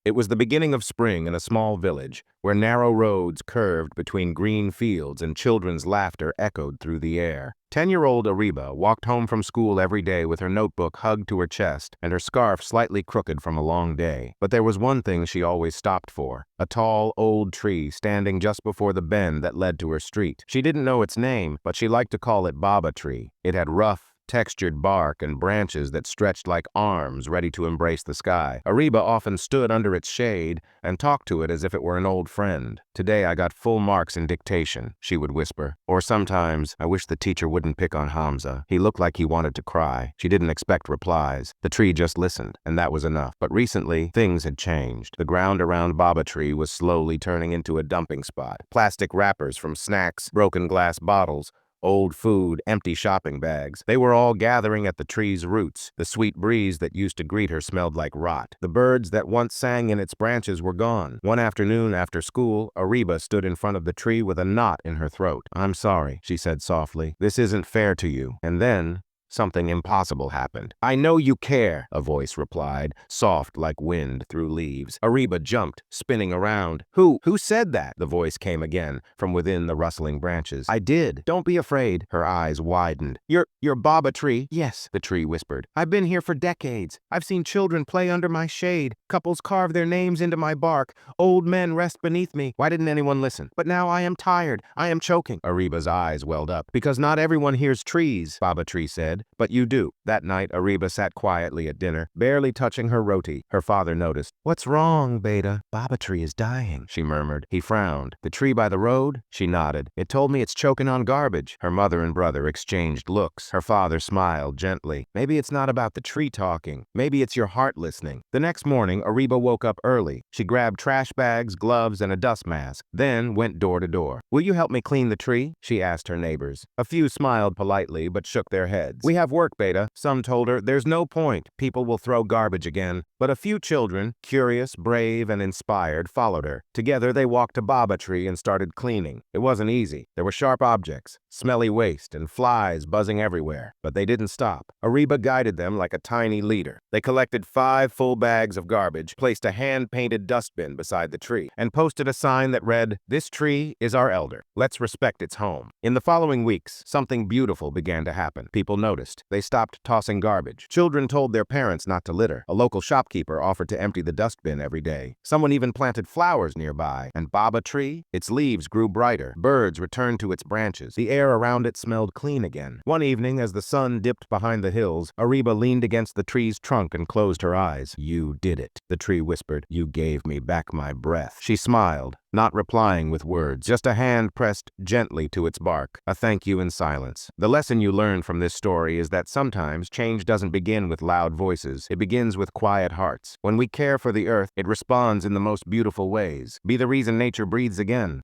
It was the beginning of spring in a small village, where narrow roads curved between green fields and children's laughter echoed through the air. 10-year-old Areeba walked home from school every day with her notebook hugged to her chest and her scarf slightly crooked from a long day. But there was one thing she always stopped for: a tall, old tree standing just before the bend that led to her street. She didn't know its name, but she liked to call it Baba Tree. It had rough, textured bark and branches that stretched like arms ready to embrace the sky. Areeba often stood under its shade and talked to it as if it were an old friend. "Today I got full marks in dictation," she would whisper. Or sometimes, "I wish the teacher wouldn't pick on Hamza. He looked like he wanted to cry." She didn't expect replies. The tree just listened, and that was enough. But recently, things had changed. The ground around Baba Tree was slowly turning into a dumping spot. Plastic wrappers from snacks, broken glass bottles, old food, empty shopping bags. They were all gathering at the tree's roots. The sweet breeze that used to greet her smelled like rot. The birds that once sang in its branches were gone. One afternoon after school, Areeba stood in front of the tree with a knot in her throat. "I'm sorry," she said softly. "This isn't fair to you." And then something impossible happened. "I know you care," a voice replied, soft like wind through leaves. Areeba jumped, spinning around. Who said that?" the voice came again from within the rustling branches. "I did. Don't be afraid." Her eyes widened. You're Baba Tree?" "Yes," the tree whispered. "I've been here for decades. I've seen children play under my shade, couples carve their names into my bark, old men rest beneath me. Why didn't anyone listen? But now I am tired. I am choking." Areeba's eyes welled up. "Because not everyone hears trees," Baba Tree said. "But you do." That night, Areeba sat quietly at dinner, barely touching her roti. Her father noticed. "What's wrong, Beta?" "Baba Tree is dying," she murmured. He frowned. "The tree by the road?" She nodded. "It told me it's choking on garbage." Her mother and brother exchanged looks. Her father smiled gently. "Maybe it's not about the tree talking. Maybe it's your heart listening." The next morning, Areeba woke up early. She grabbed trash bags, gloves, and a dust mask, then went door to door. "Will you help me clean the tree?" she asked her neighbors. A few smiled politely but shook their heads. "We have work, Beta." Some told her, "There's no point. People will throw garbage again." But a few children, curious, brave, and inspired, followed her. Together, they walked to Baba Tree and started cleaning. It wasn't easy. There were sharp objects, smelly waste, and flies buzzing everywhere. But they didn't stop. Areeba guided them like a tiny leader. They collected 5 full bags of garbage, placed a hand-painted dustbin beside the tree, and posted a sign that read, "This tree is our elder. Let's respect its home." In the following weeks, something beautiful began to happen. People noticed. They stopped tossing garbage. Children told their parents not to litter. A local shopkeeper offered to empty the dustbin every day. Someone even planted flowers nearby. And Baba Tree? Its leaves grew brighter. Birds returned to its branches. The air around it smelled clean again. One evening, as the sun dipped behind the hills, Areeba leaned against the tree's trunk and closed her eyes. "You did it," the tree whispered. "You gave me back my breath." She smiled, not replying with words, just a hand pressed gently to its bark, a thank you in silence. The lesson you learn from this story is that sometimes change doesn't begin with loud voices. It begins with quiet hearts. When we care for the earth, it responds in the most beautiful ways. Be the reason nature breathes again.